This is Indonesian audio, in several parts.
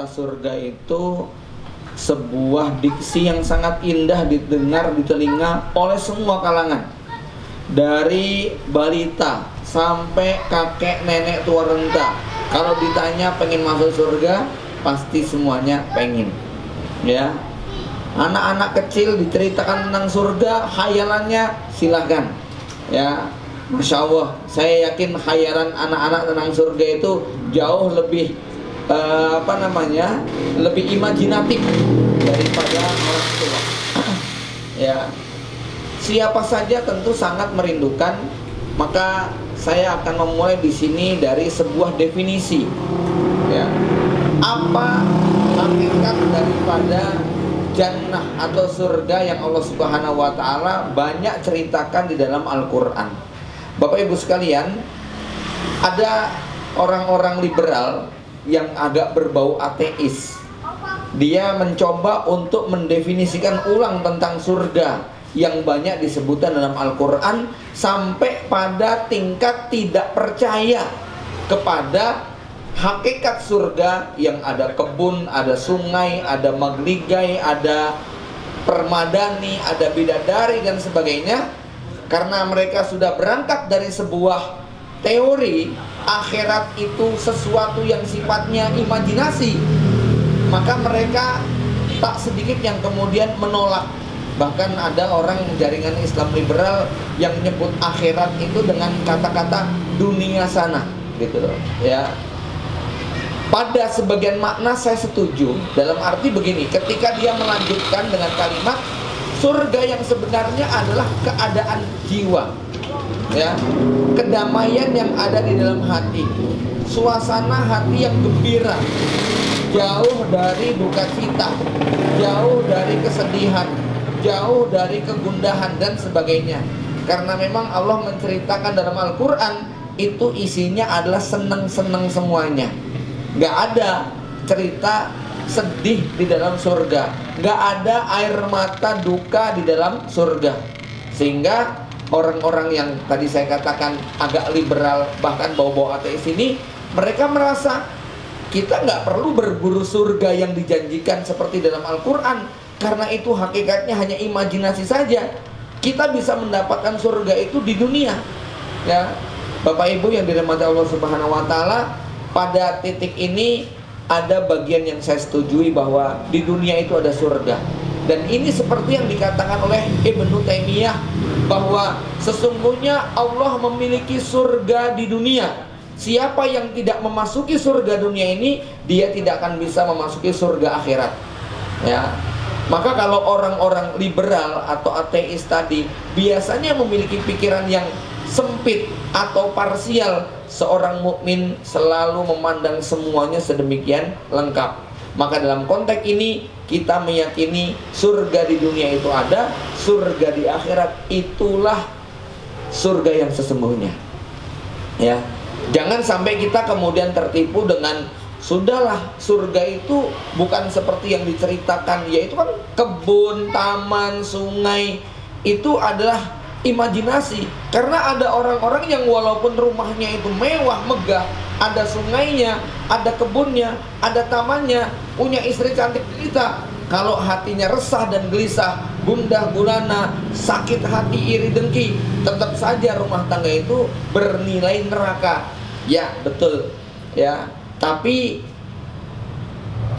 kata surga itu sebuah diksi yang sangat indah didengar di telinga oleh semua kalangan, dari balita sampai kakek nenek tua renta. Kalau ditanya pengen masuk surga, pasti semuanya pengen, ya. Anak-anak kecil diceritakan tentang surga, khayalannya silahkan, ya. Masya Allah, saya yakin khayalan anak-anak tentang surga itu jauh lebih lebih imajinatif daripada orang tua. Ya, siapa saja tentu sangat merindukan. Maka saya akan memulai di sini dari sebuah definisi. Ya, apa hakikat daripada jannah atau surga yang Allah Subhanahu Wa Taala banyak ceritakan di dalam Al-Quran. Bapak Ibu sekalian, ada orang-orang liberal yang agak berbau ateis. Dia mencoba untuk mendefinisikan ulang tentang surga yang banyak disebutkan dalam Al-Quran, sampai pada tingkat tidak percaya kepada hakikat surga yang ada kebun, ada sungai, ada magligai, ada permadani, ada bidadari dan sebagainya. Karena mereka sudah berangkat dari sebuah teori akhirat itu sesuatu yang sifatnya imajinasi, maka mereka tak sedikit yang kemudian menolak. Bahkan ada orang jaringan Islam liberal yang menyebut akhirat itu dengan kata-kata dunia sana, gitu loh, ya. Pada sebagian makna saya setuju, dalam arti begini, ketika dia melanjutkan dengan kalimat surga yang sebenarnya adalah keadaan jiwa, ya, kedamaian yang ada di dalam hati, suasana hati yang gembira, jauh dari duka cita, jauh dari kesedihan, jauh dari kegundahan dan sebagainya. Karena memang Allah menceritakan dalam Al-Quran itu isinya adalah seneng-seneng semuanya. Gak ada cerita sedih di dalam surga, gak ada air mata duka di dalam surga. Sehingga orang-orang yang tadi saya katakan agak liberal, bahkan bau-bau ateis ini, mereka merasa kita gak perlu berburu surga yang dijanjikan seperti dalam Al-Quran, karena itu hakikatnya hanya imajinasi saja. Kita bisa mendapatkan surga itu di dunia, ya. Bapak Ibu yang dirahmati Allah Subhanahu Wa Taala, pada titik ini ada bagian yang saya setujui bahwa di dunia itu ada surga. Dan ini seperti yang dikatakan oleh Ibnu Taimiyah, bahwa sesungguhnya Allah memiliki surga di dunia. Siapa yang tidak memasuki surga dunia ini, dia tidak akan bisa memasuki surga akhirat, ya. Maka kalau orang-orang liberal atau ateis tadi biasanya memiliki pikiran yang sempit atau parsial, seorang mukmin selalu memandang semuanya sedemikian lengkap. Maka dalam konteks ini kita meyakini surga di dunia itu ada, surga di akhirat itulah surga yang sesungguhnya, ya. Jangan sampai kita kemudian tertipu dengan sudahlah surga itu bukan seperti yang diceritakan, yaitu kan kebun, taman, sungai, itu adalah imajinasi. Karena ada orang-orang yang walaupun rumahnya itu mewah, megah, ada sungainya, ada kebunnya, ada tamannya, punya istri cantik jelita, kalau hatinya resah dan gelisah, gundah gulana, sakit hati, iri dengki, tetap saja rumah tangga itu bernilai neraka. Ya, betul, ya. Tapi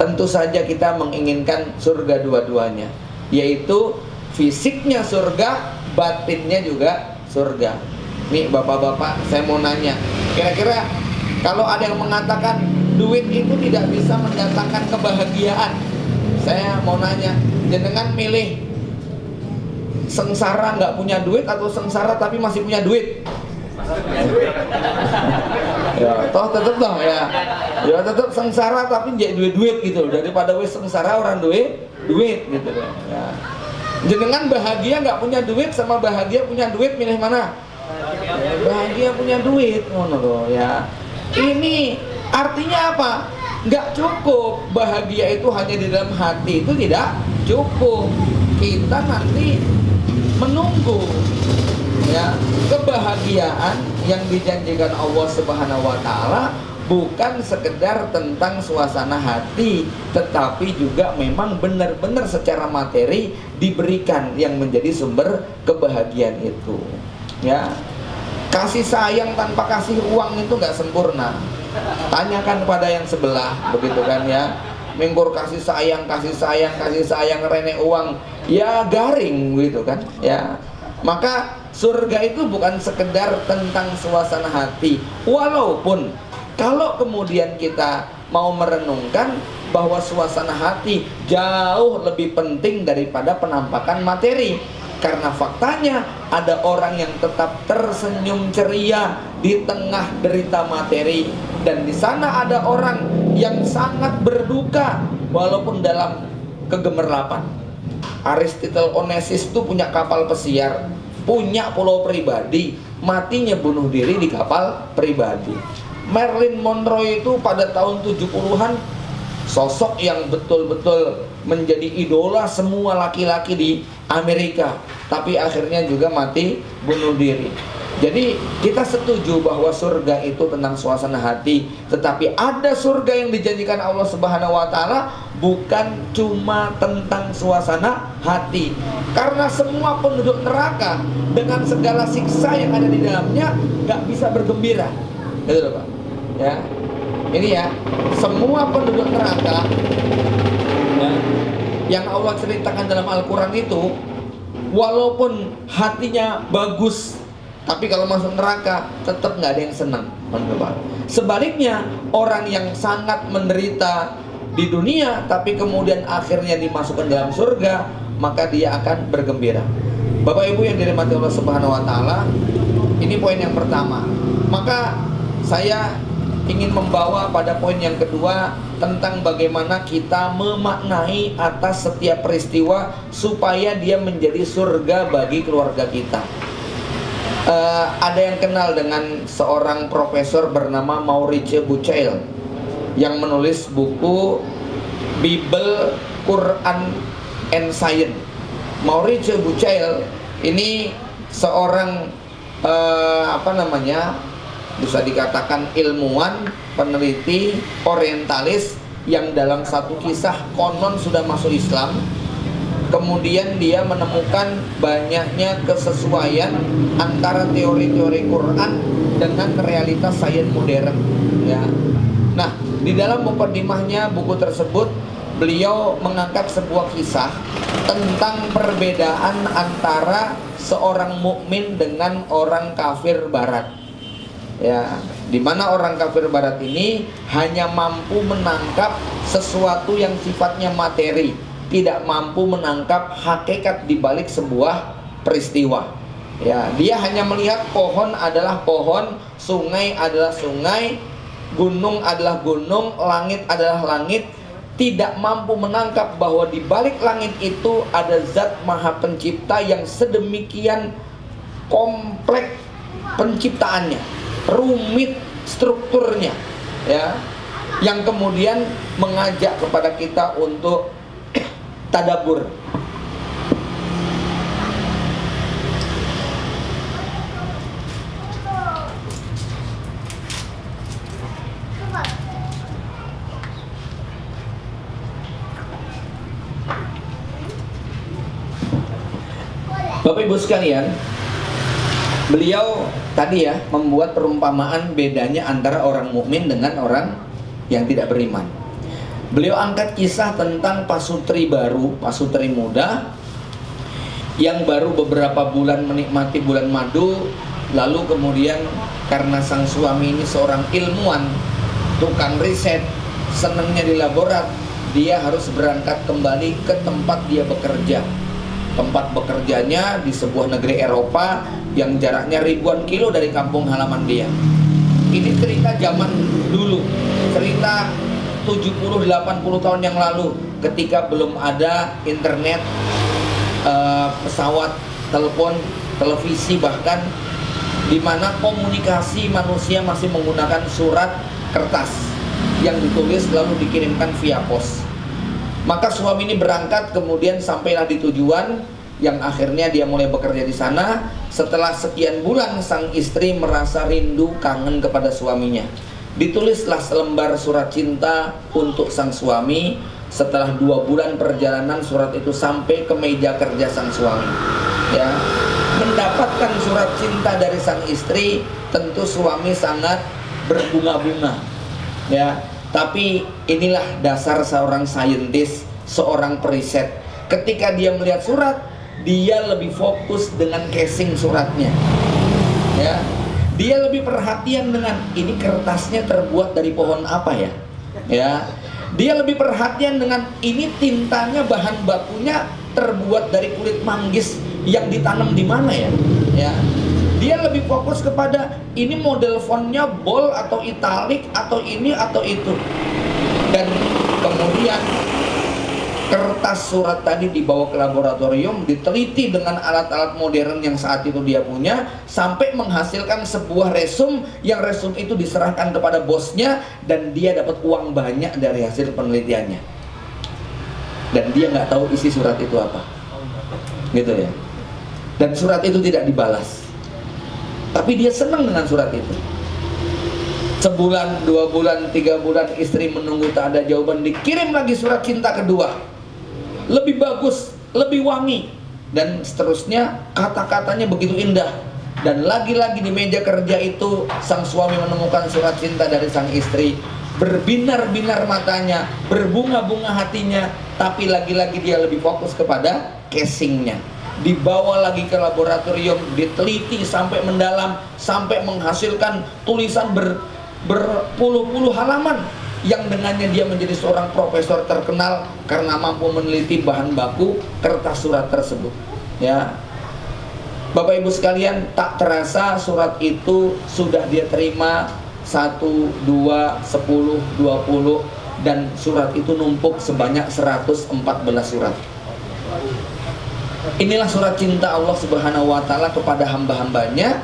tentu saja kita menginginkan surga dua-duanya, yaitu fisiknya surga, batinnya juga surga. Nih bapak-bapak, saya mau nanya, kira-kira kalau ada yang mengatakan duit itu tidak bisa mendatangkan kebahagiaan, saya mau nanya, jenengan milih sengsara nggak punya duit atau sengsara tapi masih punya duit? Ya, toh tetep dong, ya. Ya tetep sengsara tapi jadi duit gitu, daripada wis sengsara orang duit gitu ya. Jenengan bahagia nggak punya duit sama bahagia punya duit, milih mana? Bahagia punya duit, ngono loh, ya. Ini artinya apa? Nggak cukup bahagia itu hanya di dalam hati, itu tidak cukup. Kita nanti menunggu, ya, kebahagiaan yang dijanjikan Allah Subhanahu Wa Taala bukan sekedar tentang suasana hati, tetapi juga memang benar-benar secara materi diberikan yang menjadi sumber kebahagiaan itu. Ya, kasih sayang tanpa kasih uang itu nggak sempurna. Tanyakan pada yang sebelah, begitu kan ya. Mengkur kasih sayang, rene uang, ya garing gitu kan ya. Maka surga itu bukan sekedar tentang suasana hati. Walaupun kalau kemudian kita mau merenungkan bahwa suasana hati jauh lebih penting daripada penampakan materi. Karena faktanya ada orang yang tetap tersenyum ceria di tengah derita materi, dan di sana ada orang yang sangat berduka walaupun dalam kegemerlapan. Aristotle Onassis itu punya kapal pesiar, punya pulau pribadi, matinya bunuh diri di kapal pribadi. Marilyn Monroe itu pada tahun 70-an sosok yang betul-betul menjadi idola semua laki-laki di Amerika, tapi akhirnya juga mati bunuh diri. Jadi kita setuju bahwa surga itu tentang suasana hati, tetapi ada surga yang dijanjikan Allah Subhanahu wa taala bukan cuma tentang suasana hati. Karena semua penduduk neraka dengan segala siksa yang ada di dalamnya nggak bisa bergembira. Gitu loh Pak. Ya. Ini ya, semua penduduk neraka ya, yang Allah ceritakan dalam Al-Quran itu, walaupun hatinya bagus, tapi kalau masuk neraka tetap nggak ada yang senang. Sebaliknya, orang yang sangat menderita di dunia tapi kemudian akhirnya dimasukkan dalam surga, maka dia akan bergembira. Bapak Ibu yang dirahmati Allah Subhanahu wa taala, ini poin yang pertama. Maka saya ingin membawa pada poin yang kedua tentang bagaimana kita memaknai atas setiap peristiwa supaya dia menjadi surga bagi keluarga kita. Ada yang kenal dengan seorang profesor bernama Maurice Bucaille yang menulis buku Bible, Quran, and Science. Maurice Bucaille ini seorang bisa dikatakan ilmuwan, peneliti, orientalis yang dalam satu kisah konon sudah masuk Islam. Kemudian dia menemukan banyaknya kesesuaian antara teori-teori Quran dengan realitas sains modern ya. Nah, di dalam mukadimahnya buku tersebut beliau mengangkat sebuah kisah tentang perbedaan antara seorang mukmin dengan orang kafir barat. Ya, di mana orang kafir barat ini hanya mampu menangkap sesuatu yang sifatnya materi, tidak mampu menangkap hakikat di balik sebuah peristiwa. Ya, dia hanya melihat pohon adalah pohon, sungai adalah sungai, gunung adalah gunung, langit adalah langit, tidak mampu menangkap bahwa di balik langit itu ada zat maha pencipta yang sedemikian kompleks penciptaannya, rumit strukturnya ya, yang kemudian mengajak kepada kita untuk tadabbur. Bapak Ibu sekalian, beliau tadi ya membuat perumpamaan bedanya antara orang mukmin dengan orang yang tidak beriman. Beliau angkat kisah tentang pasutri baru, pasutri muda yang baru beberapa bulan menikmati bulan madu, lalu kemudian karena sang suami ini seorang ilmuwan, tukang riset, senangnya di laborat, dia harus berangkat kembali ke tempat dia bekerja. Tempat bekerjanya di sebuah negeri Eropa yang jaraknya ribuan kilo dari kampung halaman dia. Ini cerita zaman dulu, cerita 70-80 tahun yang lalu, ketika belum ada internet, pesawat, telepon, televisi, bahkan di mana komunikasi manusia masih menggunakan surat kertas yang ditulis lalu dikirimkan via pos. Maka suami ini berangkat, kemudian sampailah di tujuan, yang akhirnya dia mulai bekerja di sana. Setelah sekian bulan sang istri merasa rindu, kangen kepada suaminya. Ditulislah selembar surat cinta untuk sang suami. Setelah 2 bulan perjalanan, surat itu sampai ke meja kerja sang suami. Ya, mendapatkan surat cinta dari sang istri, tentu suami sangat berbunga-bunga. Ya, tapi inilah dasar seorang saintis, seorang periset. Ketika dia melihat surat, dia lebih fokus dengan casing suratnya. Ya, dia lebih perhatian dengan ini kertasnya terbuat dari pohon apa ya. Ya, dia lebih perhatian dengan ini tintanya, bahan bakunya terbuat dari kulit manggis yang ditanam di mana ya. Ya, dia lebih fokus kepada ini model fontnya bold atau italic atau ini atau itu. Dan kemudian kertas surat tadi dibawa ke laboratorium, diteliti dengan alat-alat modern yang saat itu dia punya, sampai menghasilkan sebuah resum, yang resum itu diserahkan kepada bosnya, dan dia dapat uang banyak dari hasil penelitiannya. Dan dia nggak tahu isi surat itu apa, gitu ya. Dan surat itu tidak dibalas, tapi dia senang dengan surat itu. Sebulan, 2 bulan, 3 bulan, istri menunggu tak ada jawaban, dikirim lagi surat cinta kedua, lebih bagus, lebih wangi, dan seterusnya. Kata-katanya begitu indah. Dan lagi-lagi di meja kerja itu, sang suami menemukan surat cinta dari sang istri. Berbinar-binar matanya, berbunga-bunga hatinya, tapi lagi-lagi dia lebih fokus kepada casingnya. Dibawa lagi ke laboratorium, diteliti sampai mendalam, sampai menghasilkan tulisan berpuluh-puluh halaman, yang dengannya dia menjadi seorang profesor terkenal karena mampu meneliti bahan baku kertas surat tersebut. Ya, Bapak Ibu sekalian, tak terasa surat itu sudah dia terima 1, 2, 10, 20, dan surat itu numpuk sebanyak 114 surat. Inilah surat cinta Allah Subhanahu wa Ta'ala kepada hamba-hambanya,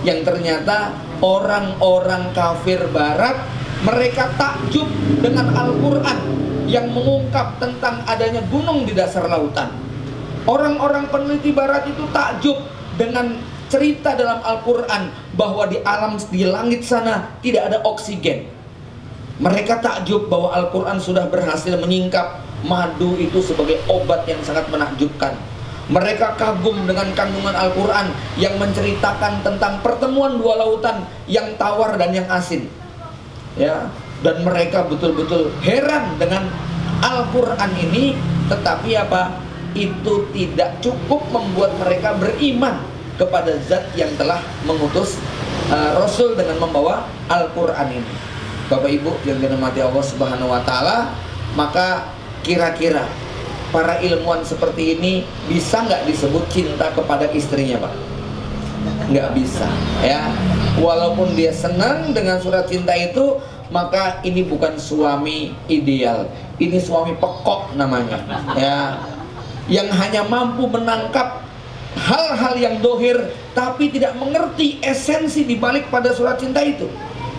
yang ternyata orang-orang kafir barat, mereka takjub dengan Al-Quran yang mengungkap tentang adanya gunung di dasar lautan. Orang-orang peneliti barat itu takjub dengan cerita dalam Al-Quran bahwa di alam, di langit sana tidak ada oksigen. Mereka takjub bahwa Al-Quran sudah berhasil menyingkap madu itu sebagai obat yang sangat menakjubkan. Mereka kagum dengan kandungan Al-Quran yang menceritakan tentang pertemuan 2 lautan yang tawar dan yang asin. Ya, dan mereka betul-betul heran dengan Al-Quran ini. Tetapi apa? Itu tidak cukup membuat mereka beriman kepada zat yang telah mengutus Rasul dengan membawa Al-Quran ini. Bapak Ibu yang dirahmati Allah Subhanahu wa Ta'ala, maka kira-kira para ilmuwan seperti ini bisa nggak disebut cinta kepada istrinya, Pak? Nggak bisa, ya. Walaupun dia senang dengan surat cinta itu, maka ini bukan suami ideal. Ini suami pekok namanya, ya, yang hanya mampu menangkap hal-hal yang dohir, tapi tidak mengerti esensi dibalik pada surat cinta itu.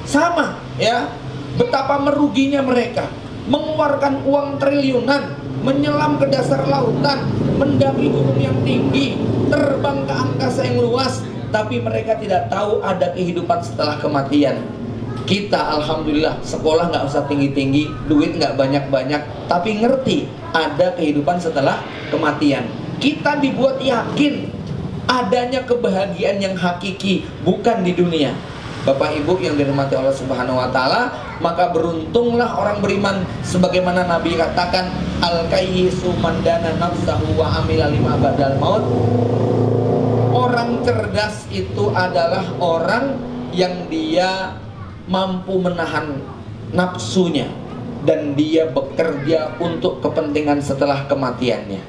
Sama, ya, betapa meruginya mereka mengeluarkan uang triliunan, menyelam ke dasar lautan, mendaki gunung yang tinggi, terbang ke angkasa yang luas, tapi mereka tidak tahu ada kehidupan setelah kematian. Kita alhamdulillah sekolah nggak usah tinggi-tinggi, duit nggak banyak-banyak, tapi ngerti ada kehidupan setelah kematian. Kita dibuat yakin adanya kebahagiaan yang hakiki, bukan di dunia. Bapak Ibu yang dirahmati Allah Subhanahu wa Ta'ala, maka beruntunglah orang beriman, sebagaimana Nabi katakan, al-kayyisu mandana nafsahu wa amila lima badal maut. Orang cerdas itu adalah orang yang dia mampu menahan nafsunya dan dia bekerja untuk kepentingan setelah kematiannya.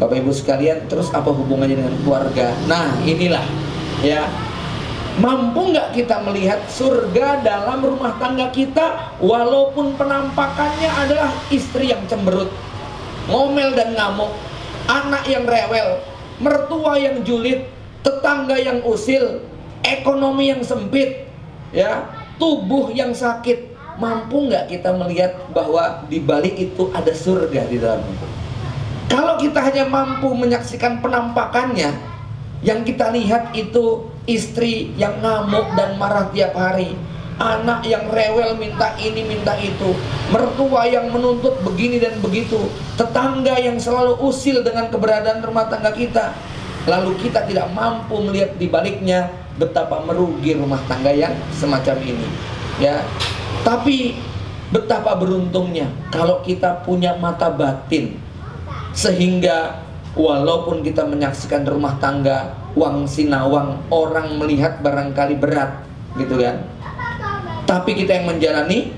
Bapak Ibu sekalian, terus apa hubungannya dengan keluarga? Nah, inilah, ya, mampu nggak kita melihat surga dalam rumah tangga kita, walaupun penampakannya adalah istri yang cemberut, ngomel dan ngamuk, anak yang rewel, mertua yang julid, tetangga yang usil, ekonomi yang sempit, ya, tubuh yang sakit. Mampu nggak kita melihat bahwa di balik itu ada surga di dalamnya? Kalau kita hanya mampu menyaksikan penampakannya, yang kita lihat itu istri yang ngamuk dan marah tiap hari, anak yang rewel minta ini minta itu, mertua yang menuntut begini dan begitu, tetangga yang selalu usil dengan keberadaan rumah tangga kita, lalu kita tidak mampu melihat di baliknya betapa merugi rumah tangga yang semacam ini, ya. Tapi betapa beruntungnya kalau kita punya mata batin, sehingga walaupun kita menyaksikan rumah tangga wang sinawang, orang melihat barangkali berat, gitu kan, tapi kita yang menjalani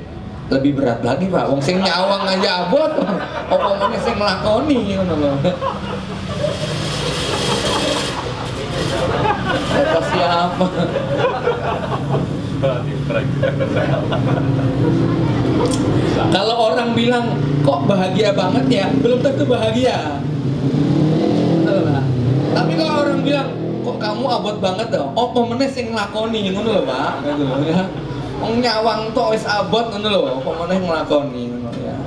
lebih berat lagi, Pak. Wong sing nyawang aja abot, apa meneh sing nglakoni ngono lho. Kata siapa? Kalau orang bilang kok bahagia banget ya, belum tentu bahagia. Tapi kalau orang bilang kok kamu abot banget dong, apa meneh sing nglakoni ngono lho, Pak. Gitu ya. Wong nyawang tok wis abot ngono lho, apa meneh nglakoni ngono ya.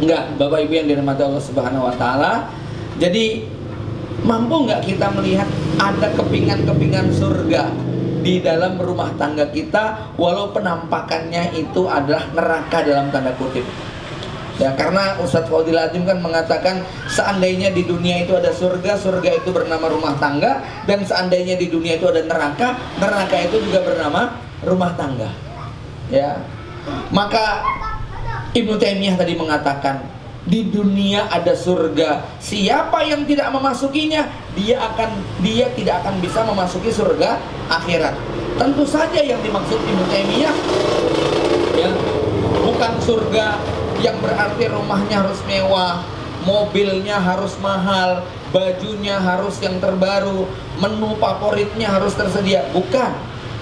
Enggak, Bapak Ibu yang dirahmati Allah Subhanahu wa taala. Jadi mampu nggak kita melihat ada kepingan-kepingan surga di dalam rumah tangga kita, walau penampakannya itu adalah neraka dalam tanda kutip. Ya, karena Ustadz Faudil Azim kan mengatakan seandainya di dunia itu ada surga, surga itu bernama rumah tangga, dan seandainya di dunia itu ada neraka, neraka itu juga bernama rumah tangga. Ya, maka Ibnu Taimiyah tadi mengatakan di dunia ada surga, siapa yang tidak memasukinya, dia tidak akan bisa memasuki surga akhirat. Tentu saja yang dimaksud Ibnu Taimiyah ya, bukan surga yang berarti rumahnya harus mewah, mobilnya harus mahal, bajunya harus yang terbaru, menu favoritnya harus tersedia, bukan.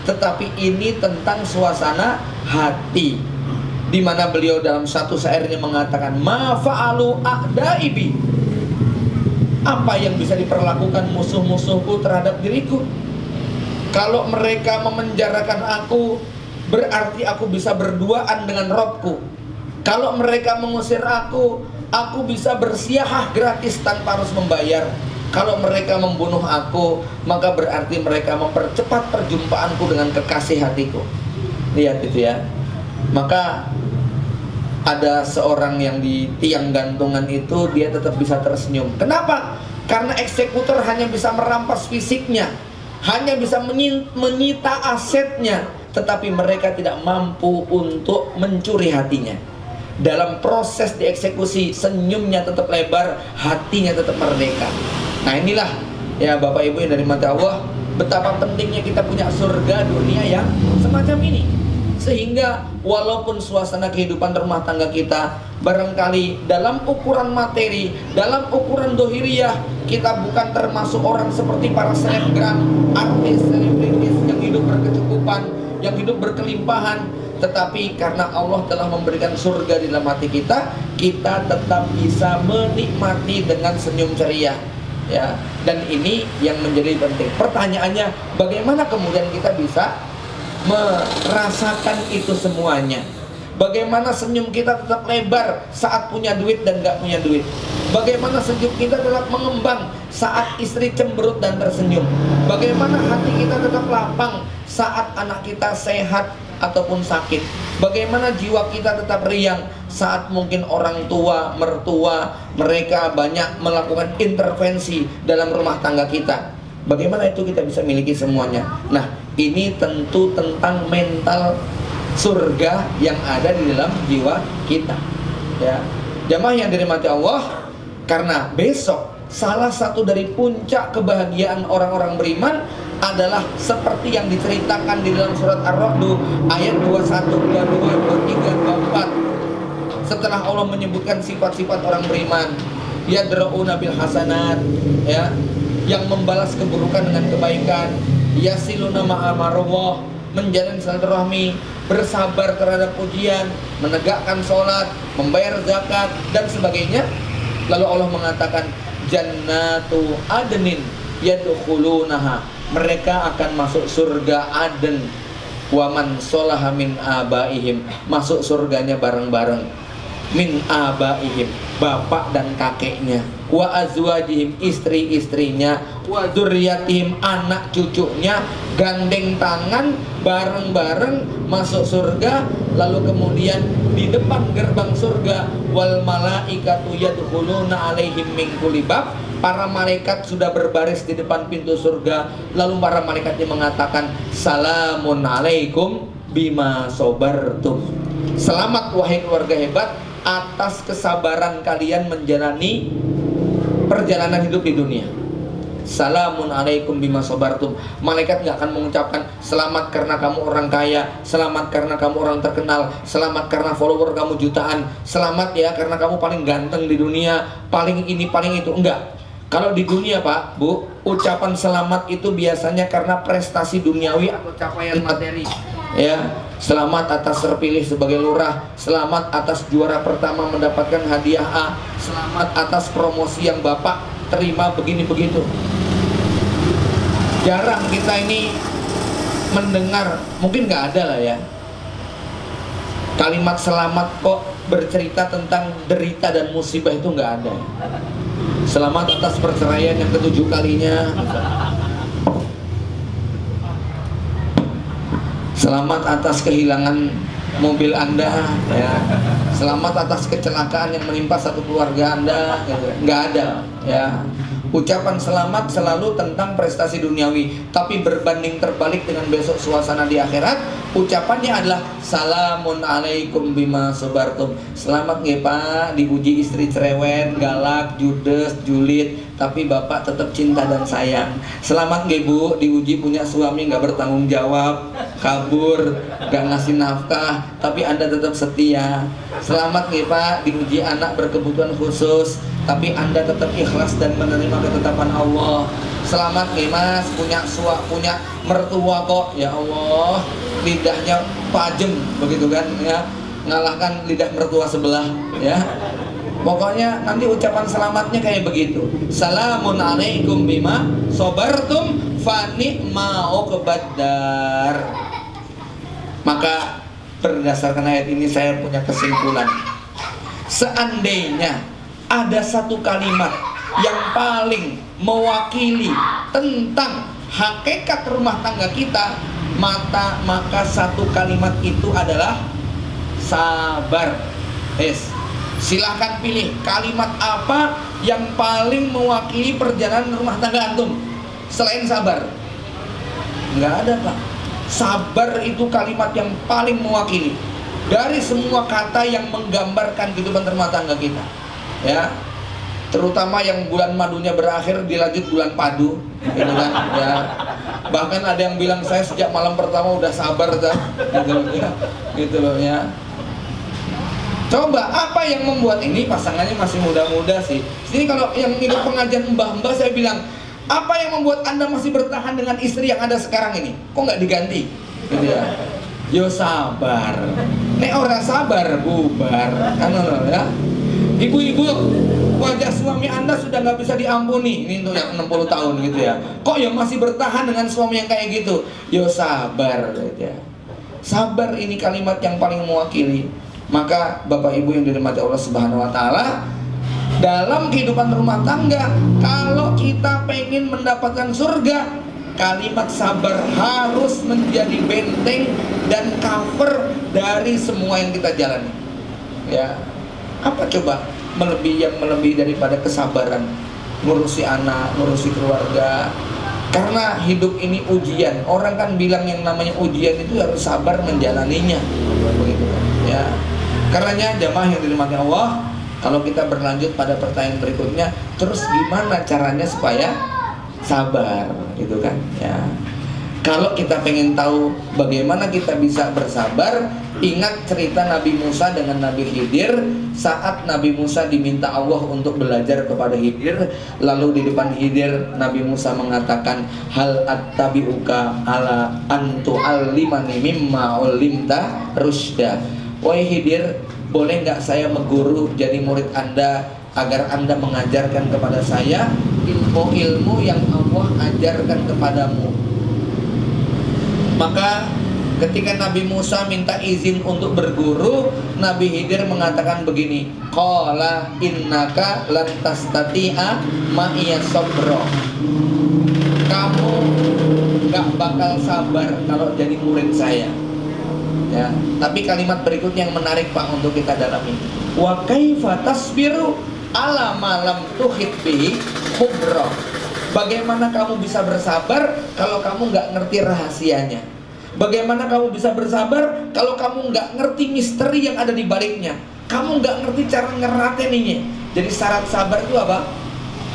Tetapi ini tentang suasana hati, di mana beliau dalam satu syairnya mengatakan, ma fa'alu a'daibi, apa yang bisa diperlakukan musuh-musuhku terhadap diriku. Kalau mereka memenjarakan aku, berarti aku bisa berduaan dengan Robku. Kalau mereka mengusir aku bisa bersiahah gratis tanpa harus membayar. Kalau mereka membunuh aku, maka berarti mereka mempercepat perjumpaanku dengan kekasih hatiku. Lihat itu ya. Maka ada seorang yang di tiang gantungan itu, dia tetap bisa tersenyum. Kenapa? Karena eksekutor hanya bisa merampas fisiknya, hanya bisa menyita asetnya, tetapi mereka tidak mampu untuk mencuri hatinya. Dalam proses dieksekusi, senyumnya tetap lebar, hatinya tetap merdeka. Nah inilah ya Bapak Ibu yang dari mata Allah, betapa pentingnya kita punya surga dunia yang semacam ini. Sehingga walaupun suasana kehidupan rumah tangga kita barangkali dalam ukuran materi, dalam ukuran dohiriyah, kita bukan termasuk orang seperti para selebgram, artis, selebritis yang hidup berkecukupan, yang hidup berkelimpahan. Tetapi karena Allah telah memberikan surga di dalam hati kita, kita tetap bisa menikmati dengan senyum ceria ya. Dan ini yang menjadi penting. Pertanyaannya, bagaimana kemudian kita bisa merasakan itu semuanya? Bagaimana senyum kita tetap lebar saat punya duit dan gak punya duit? Bagaimana senyum kita tetap mengembang saat istri cemberut dan tersenyum? Bagaimana hati kita tetap lapang saat anak kita sehat ataupun sakit? Bagaimana jiwa kita tetap riang saat mungkin orang tua, mertua, mereka banyak melakukan intervensi dalam rumah tangga kita? Bagaimana itu kita bisa miliki semuanya? Nah, ini tentu tentang mental surga yang ada di dalam jiwa kita. Ya, jamaah yang dirahmati Allah, karena besok salah satu dari puncak kebahagiaan orang-orang beriman adalah seperti yang diceritakan di dalam surat Ar-Ra'd ayat 21, 22, 23, 24. Setelah Allah menyebutkan sifat-sifat orang beriman, yadra'una bil hasanat, ya, yang membalas keburukan dengan kebaikan, yasiluna ma'amarullah, menjalin silaturahmi, bersabar terhadap ujian, menegakkan sholat, membayar zakat dan sebagainya. Lalu Allah mengatakan, jannatu adnin yadkhulunaha, mereka akan masuk surga Aden. Waman sholaha min abaihim, masuk surganya bareng-bareng. Min abaihim, bapak dan kakeknya, wa azwajihim, istri-istrinya, wa dzurriyyatihim, anak cucunya, gandeng tangan bareng-bareng masuk surga. Lalu kemudian di depan gerbang surga, wal malaikatu yadkhuluna alaihim min kulli bab, para malaikat sudah berbaris di depan pintu surga. Lalu para malaikatnya mengatakan, salamun alaikum bima sobartum, selamat wahai keluarga hebat atas kesabaran kalian menjalani perjalanan hidup di dunia. Salamun alaikum bima sobartum. Malaikat nggak akan mengucapkan selamat karena kamu orang kaya, selamat karena kamu orang terkenal, selamat karena follower kamu jutaan, selamat ya karena kamu paling ganteng di dunia, paling ini paling itu. Enggak. Kalau di dunia Pak, Bu, ucapan selamat itu biasanya karena prestasi duniawi atau capaian materi. Ya, selamat atas terpilih sebagai lurah, selamat atas juara pertama mendapatkan hadiah A, selamat atas promosi yang Bapak terima begini begitu. Jarang kita ini mendengar, mungkin nggak ada lah ya, kalimat selamat kok bercerita tentang derita dan musibah, itu nggak ada. Selamat atas perceraian yang ke-7 kalinya. Selamat atas kehilangan mobil Anda, ya. Selamat atas kecelakaan yang menimpa satu keluarga Anda, gitu. Nggak ada, ya. Ucapan selamat selalu tentang prestasi duniawi, tapi berbanding terbalik dengan besok suasana di akhirat, ucapannya adalah salamun alaikum bima sobartum. Selamat nggih Pak, diuji istri cerewet, galak, judes, julid, tapi Bapak tetap cinta dan sayang. Selamat nggih Bu, diuji punya suami nggak bertanggung jawab, kabur, nggak ngasih nafkah, tapi Anda tetap setia. Selamat nggih Pak, diuji anak berkebutuhan khusus, tapi Anda tetap ikhlas dan menerima ketetapan Allah. Selamat nih Mas, punya mertua kok, ya Allah, lidahnya pajem begitu kan, ya, ngalahkan lidah mertua sebelah, ya. Pokoknya nanti ucapan selamatnya kayak begitu. Salamun alaikum bima sobartum fa ni'ma uqbaddar. Maka berdasarkan ayat ini saya punya kesimpulan. Seandainya ada satu kalimat yang paling mewakili tentang hakikat rumah tangga kita, maka satu kalimat itu adalah sabar. Silahkan pilih kalimat apa yang paling mewakili perjalanan rumah tangga antum selain sabar. Nggak ada Pak. Sabar itu kalimat yang paling mewakili dari semua kata yang menggambarkan kehidupan rumah tangga kita, ya. Terutama yang bulan madunya berakhir dilanjut bulan padu, gitu kan, ya. Bahkan ada yang bilang saya sejak malam pertama udah sabar kan, gitu loh, ya. Coba apa yang membuat ini pasangannya masih muda-muda sih. Jadi kalau yang ikut pengajian mbah-mbah saya bilang, apa yang membuat Anda masih bertahan dengan istri yang ada sekarang ini? Kok nggak diganti? Gitu ya. Yo sabar. Nek ora sabar bubar, kan ya. Ibu-ibu, wajah suami Anda sudah nggak bisa diampuni. Ini untuk yang 60 tahun gitu ya. Kok ya masih bertahan dengan suami yang kayak gitu? Yo sabar, gitu ya. Sabar ini kalimat yang paling mewakili. Maka Bapak Ibu yang dirahmati Allah Subhanahu wa taala, dalam kehidupan rumah tangga, kalau kita pengen mendapatkan surga, kalimat sabar harus menjadi benteng dan cover dari semua yang kita jalani. Ya, apa coba melebihi daripada kesabaran, ngurusi anak, ngurusi keluarga. Karena hidup ini ujian. Orang kan bilang yang namanya ujian itu harus sabar menjalaninya. Begitu kan? Ya. Karenanya jamaah yang dirahmati Allah, kalau kita berlanjut pada pertanyaan berikutnya, terus gimana caranya supaya sabar, gitu kan? Ya. Kalau kita pengen tahu bagaimana kita bisa bersabar, ingat cerita Nabi Musa dengan Nabi Khidir. Saat Nabi Musa diminta Allah untuk belajar kepada Khidir, lalu di depan Khidir Nabi Musa mengatakan, hal attabi'uka ala antu allimani mimma ulimta rusda. Wahai Khidir, boleh nggak saya mengguru jadi murid Anda agar Anda mengajarkan kepada saya ilmu-ilmu yang Allah ajarkan kepadamu? Maka Ketika Nabi Musa minta izin untuk berguru, Nabi Khidir mengatakan begini, qala innaka lan tastati'a ma'iya sabra. Kamu gak bakal sabar kalau jadi murid saya. Ya, tapi kalimat berikutnya yang menarik Pak untuk kita dalami. Wa kaifa tasbiru ala ma lam tuhit bihi khubra. Bagaimana kamu bisa bersabar kalau kamu nggak ngerti rahasianya? Bagaimana kamu bisa bersabar kalau kamu nggak ngerti misteri yang ada di baliknya? Kamu nggak ngerti cara ngerateninya. Jadi syarat sabar itu apa?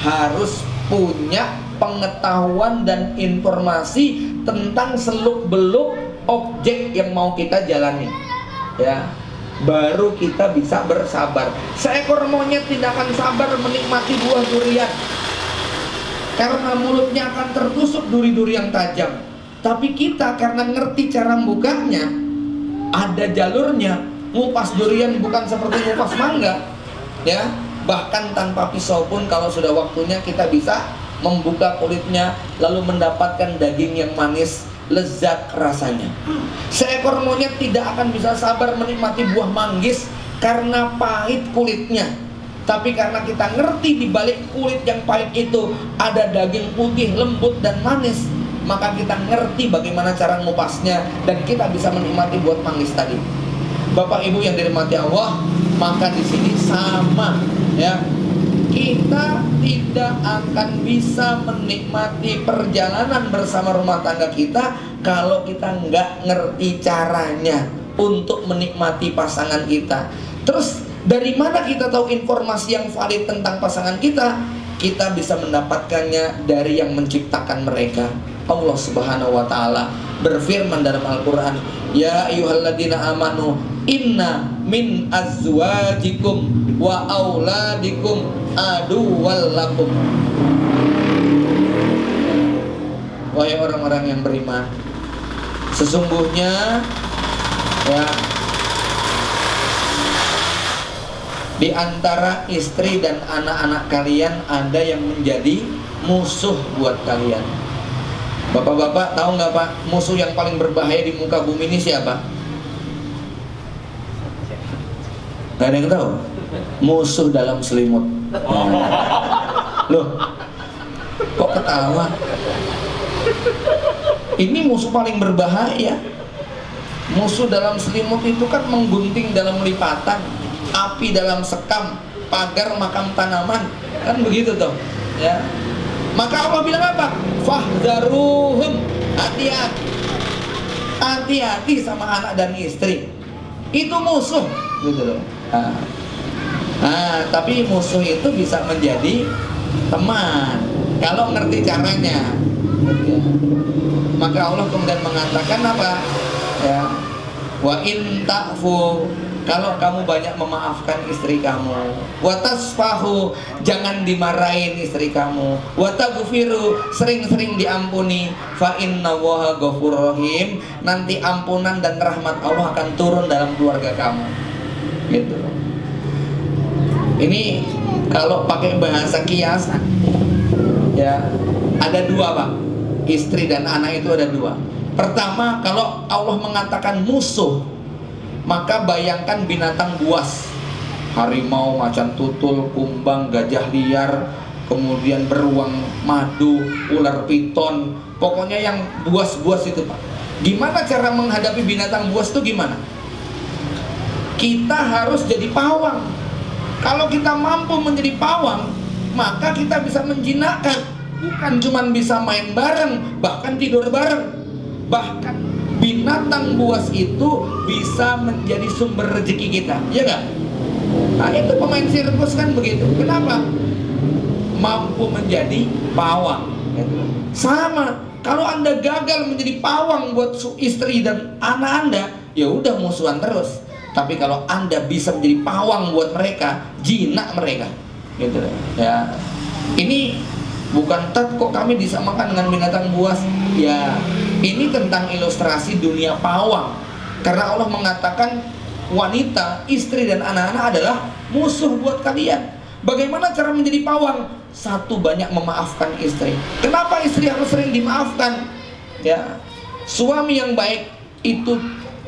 Harus punya pengetahuan dan informasi tentang seluk-beluk objek yang mau kita jalani. Ya, baru kita bisa bersabar. Seekor monyet tidak akan sabar menikmati buah durian, karena mulutnya akan tertusuk duri-duri yang tajam. Tapi kita karena ngerti cara membukanya, ada jalurnya. Ngupas durian bukan seperti ngupas mangga, ya. Bahkan tanpa pisau pun kalau sudah waktunya kita bisa membuka kulitnya, lalu mendapatkan daging yang manis, lezat rasanya. Seekor monyet tidak akan bisa sabar menikmati buah manggis karena pahit kulitnya. Tapi karena kita ngerti di balik kulit yang pahit itu ada daging putih lembut dan manis, maka kita ngerti bagaimana cara ngupasnya dan kita bisa menikmati buah manggis tadi. Bapak Ibu yang dirahmati Allah, maka di sini sama, ya. Kita tidak akan bisa menikmati perjalanan bersama rumah tangga kita kalau kita nggak ngerti caranya untuk menikmati pasangan kita. Terus dari mana kita tahu informasi yang valid tentang pasangan kita? Kita bisa mendapatkannya dari yang menciptakan mereka. Allah Subhanahu wa Ta'ala berfirman dalam Al-Quran, ya ayyuhalladzina amanu inna min azwajikum wa auladikum aduwwal lakum. Wahai orang-orang yang beriman, sesungguhnya, ya, di antara istri dan anak-anak kalian ada yang menjadi musuh buat kalian. Bapak-bapak tahu nggak Pak, musuh yang paling berbahaya di muka bumi ini siapa? Gak ada yang tahu? Musuh dalam selimut. Loh, kok ketawa? Ini musuh paling berbahaya. Musuh dalam selimut itu kan menggunting dalam lipatan, api dalam sekam, pagar makam tanaman, kan begitu toh, ya. Maka Allah bilang apa? Fahdharuhum, hati-hati, hati-hati sama anak dan istri. Itu musuh, gitu loh. Tapi musuh itu bisa menjadi teman kalau ngerti caranya. Maka Allah kemudian mengatakan apa? Ya, wa in ta'fu, kalau kamu banyak memaafkan istri kamu, wa tasfahu, jangan dimarahin istri kamu, wa taghfiru, sering-sering diampuni, fa innallaha ghafurur rahim, nanti ampunan dan rahmat Allah akan turun dalam keluarga kamu. Gitu. Ini kalau pakai bahasa kiasan, ya, ada dua Pak. Istri dan anak itu ada dua. Pertama, kalau Allah mengatakan musuh, maka bayangkan binatang buas, harimau, macan tutul, kumbang, gajah liar, kemudian beruang madu, ular piton, pokoknya yang buas-buas itu Pak. Gimana cara menghadapi binatang buas itu gimana? Kita harus jadi pawang. Kalau kita mampu menjadi pawang, maka kita bisa menjinakkan. Bukan cuma bisa main bareng, bahkan tidur bareng. Bahkan binatang buas itu bisa menjadi sumber rezeki kita, ya nggak? Nah itu pemain sirkus kan begitu. Kenapa? Mampu menjadi pawang. Sama, kalau Anda gagal menjadi pawang buat istri dan anak Anda, ya udah musuhan terus. Tapi kalau Anda bisa menjadi pawang buat mereka, jinak mereka, gitu ya. Ini bukan kok kami disamakan dengan binatang buas. Ya, ini tentang ilustrasi dunia pawang. Karena Allah mengatakan wanita, istri dan anak-anak adalah musuh buat kalian. Bagaimana cara menjadi pawang? Satu, banyak memaafkan istri. Kenapa istri harus sering dimaafkan? Ya, suami yang baik itu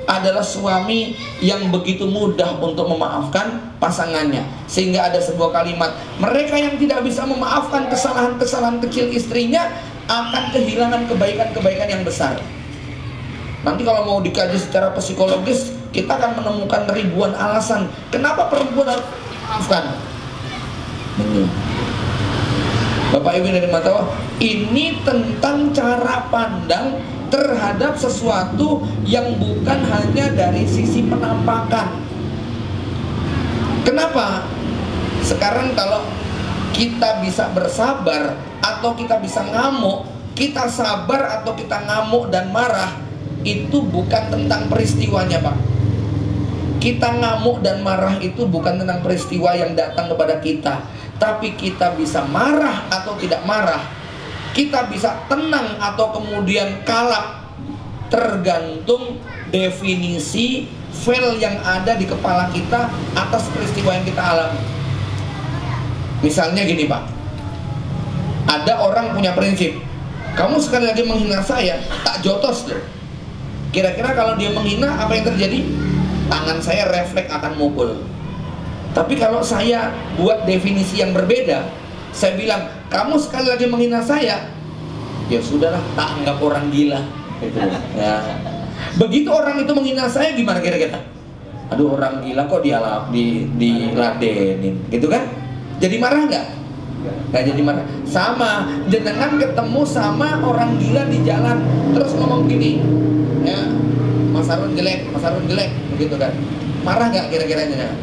adalah suami yang begitu mudah untuk memaafkan pasangannya. Sehingga ada sebuah kalimat, mereka yang tidak bisa memaafkan kesalahan-kesalahan kecil istrinya akan kehilangan kebaikan-kebaikan yang besar. Nanti kalau mau dikaji secara psikologis, kita akan menemukan ribuan alasan kenapa perempuan harus dimaafkan. Bapak Ibu dari mata, ini tentang cara pandang terhadap sesuatu yang bukan hanya dari sisi penampakan. Kenapa? Sekarang kalau kita bisa bersabar atau kita bisa ngamuk, kita sabar atau kita ngamuk dan marah, itu bukan tentang peristiwanya, Pak. Kita ngamuk dan marah itu bukan tentang peristiwa yang datang kepada kita, tapi kita bisa marah atau tidak marah, kita bisa tenang atau kemudian kalap, tergantung definisi file yang ada di kepala kita atas peristiwa yang kita alami. Misalnya gini, Pak, ada orang punya prinsip, kamu sekali lagi menghina saya, tak jotos deh. Kira-kira kalau dia menghina, apa yang terjadi? Tangan saya refleks akan mukul. Tapi kalau saya buat definisi yang berbeda, saya bilang, kamu sekali lagi menghina saya, ya sudahlah, tak anggap orang gila. Ya. Begitu orang itu menghina saya, gimana kira-kira? Aduh, orang gila kok diladenin, gitu kan? Jadi marah nggak? Nggak jadi marah. Sama, jenengan ketemu sama orang gila di jalan, terus ngomong gini, ya, Mas Harun jelek, begitu kan? Marah nggak kira-kira jenengan?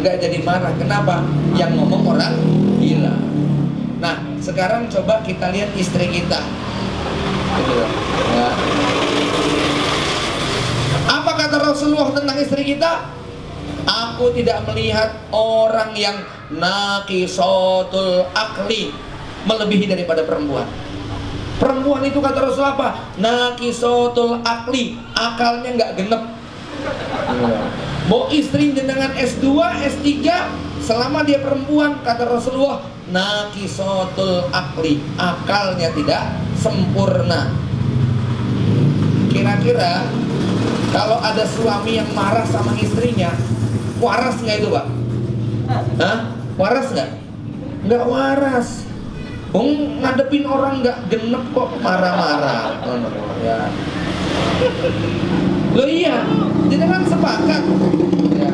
Nggak jadi marah. Kenapa? Yang ngomong orang gila. Nah, sekarang coba kita lihat istri kita. Gitu, ya. Apa kata Rasulullah tentang istri kita? Aku tidak melihat orang yang naqisatul akli, melebihi daripada perempuan. Perempuan itu kata Rasulullah apa? Naqisatul akli, akalnya nggak genep. Mau istri dengan S2, S3, selama dia perempuan, kata Rasulullah, naqisatul akli, akalnya tidak sempurna. Kira-kira kalau ada suami yang marah sama istrinya, waras nggak itu, Pak? Hah? Waras nggak? Nggak waras. Ngadepin orang nggak genep kok marah-marah. Ya. Loh iya, jadi kan sepakat. Ya.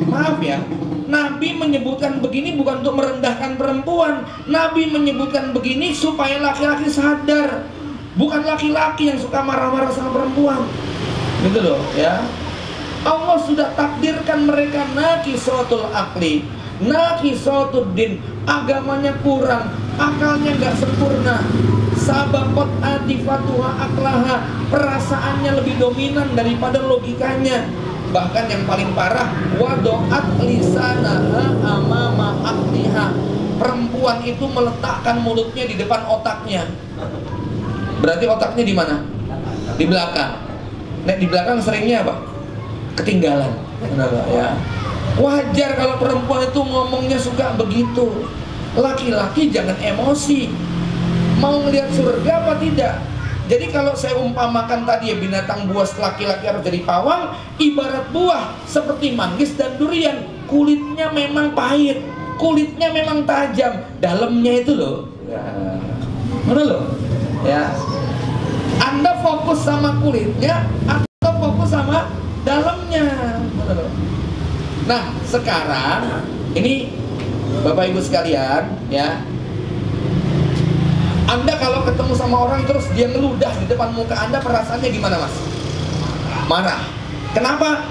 Maaf ya, Nabi menyebutkan begini bukan untuk merendahkan perempuan. Nabi menyebutkan begini supaya laki-laki sadar, bukan laki-laki yang suka marah-marah sama perempuan. Gitu loh, ya. Allah sudah takdirkan mereka naqisatul akli, naqisatud din, agamanya kurang, akalnya nggak sempurna. Sabaqat atifatuha aklaha, perasaannya lebih dominan daripada logikanya. Bahkan yang paling parah, wadoat lisanaha amama akliha, perempuan itu meletakkan mulutnya di depan otaknya. Berarti otaknya di mana? Di belakang. Nah, di belakang seringnya apa? Ketinggalan. Ya. Wajar kalau perempuan itu ngomongnya suka begitu. Laki-laki jangan emosi. Mau ngelihat surga apa tidak? Jadi kalau saya umpamakan tadi ya, binatang buas laki-laki harus jadi pawang, ibarat buah seperti manggis dan durian, kulitnya memang pahit, kulitnya memang tajam, dalamnya itu loh. Ya. Mana loh? Ya. Anda fokus sama kulitnya atau fokus sama dalamnya? Mana loh? Nah, sekarang ini Bapak Ibu sekalian, ya. Anda kalau ketemu sama orang terus dia ngeludah di depan muka Anda, perasaannya gimana, Mas? Marah. Kenapa?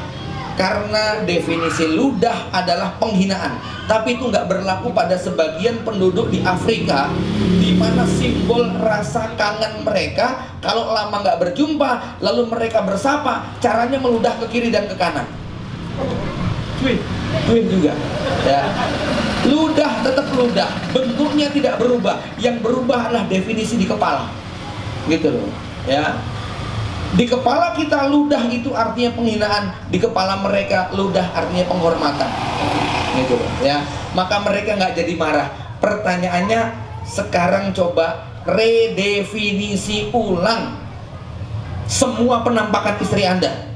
Karena definisi ludah adalah penghinaan. Tapi itu nggak berlaku pada sebagian penduduk di Afrika, di mana simbol rasa kangen mereka kalau lama nggak berjumpa, lalu mereka bersapa, caranya meludah ke kiri dan ke kanan. Twin juga, ya. Ludah tetap ludah, bentuknya tidak berubah. Yang berubah adalah definisi di kepala, gitu loh, ya. Di kepala kita ludah itu artinya penghinaan, di kepala mereka ludah artinya penghormatan, gitu loh, ya. Maka mereka nggak jadi marah. Pertanyaannya sekarang coba redefinisi ulang semua penampakan istri Anda,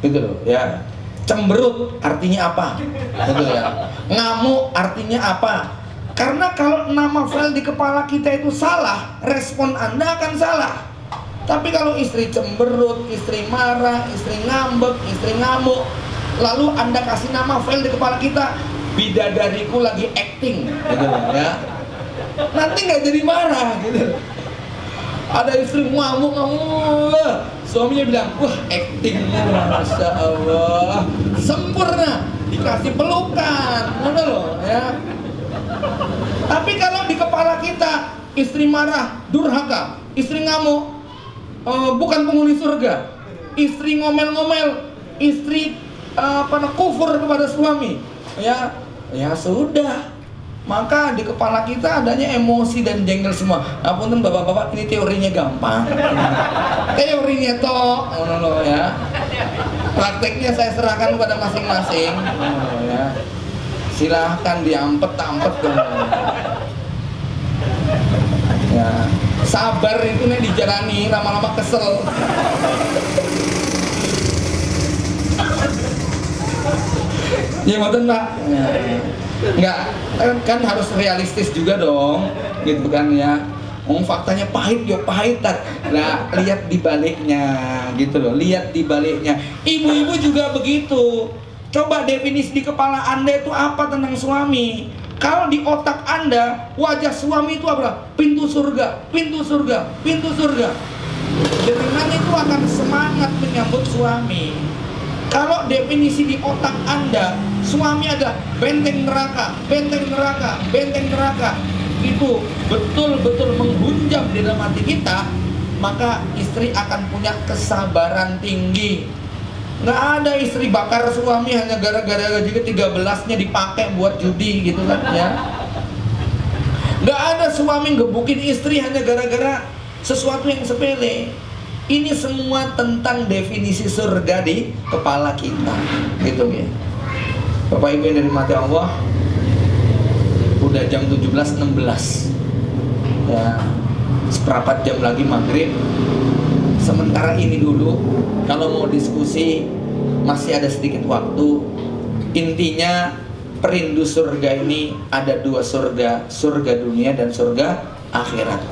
gitu loh ya. Cemberut artinya apa, gitu ya. Ngamuk artinya apa. Karena kalau nama file di kepala kita itu salah, respon Anda akan salah. Tapi kalau istri cemberut, istri marah, istri ngambek, istri ngamuk, lalu Anda kasih nama file di kepala kita, bidadariku lagi acting, gitu ya, nanti nggak jadi marah, gitu. Ada istri ngamuk, suaminya bilang, wah acting, masya Allah, sempurna, dikasih pelukan, mana loh ya. Tapi kalau di kepala kita istri marah, durhaka, istri ngamuk, bukan penghuni surga, istri ngomel-ngomel, istri kufur kepada suami, ya sudah, maka di kepala kita adanya emosi dan jengkel semua. Apunten bapak-bapak, ini teorinya gampang, teorinya toh, ya. Prakteknya saya serahkan kepada masing-masing, ya. Silahkan diampet-ampet dong. Ya, sabar itu nih dijalani, lama-lama kesel. Ya betul Pak. Ya. Enggak, kan harus realistis juga dong, gitu kan ya. Faktanya pahit, yo pahitan. Nah, lihat di baliknya, gitu loh. Lihat di baliknya. Ibu-ibu juga begitu. Coba definisi di kepala Anda itu apa tentang suami. Kalau di otak Anda, wajah suami itu apa? Pintu surga, pintu surga, pintu surga. Dengan itu akan semangat menyambut suami. Kalau definisi di otak Anda, suami adalah benteng neraka, benteng neraka, benteng neraka, itu betul-betul menghunjam di dalam hati kita, maka istri akan punya kesabaran tinggi. Nggak ada istri bakar suami hanya gara-gara gaji ke-13-nya dipakai buat judi, gitu kan ya. Nggak ada suami gebukin istri hanya gara-gara sesuatu yang sepele. Ini semua tentang definisi surga di kepala kita, gitu ya. Bapak Ibu yang dirahmati Allah, udah jam 17.16 ya, seperempat jam lagi maghrib. Sementara ini dulu, kalau mau diskusi masih ada sedikit waktu. Intinya perindu surga ini ada dua surga, surga dunia dan surga akhirat.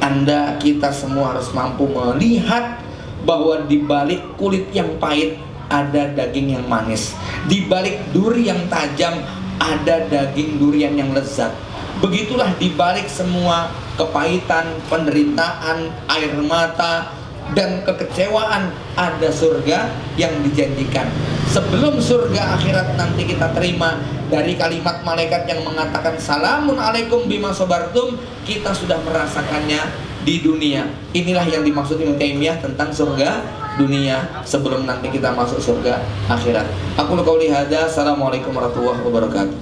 Anda, kita semua harus mampu melihat bahwa di balik kulit yang pahit ada daging yang manis, di balik duri yang tajam ada daging durian yang lezat. Begitulah di balik semua kepahitan, penderitaan, air mata dan kekecewaan ada surga yang dijanjikan. Sebelum surga akhirat nanti kita terima dari kalimat malaikat yang mengatakan salamun alaikum bima sabartum, kita sudah merasakannya di dunia. Inilah yang dimaksud Ibnu Taimiyah tentang surga dunia sebelum nanti kita masuk surga akhirat. Aku qouli hadza, assalamualaikum warahmatullahi wabarakatuh.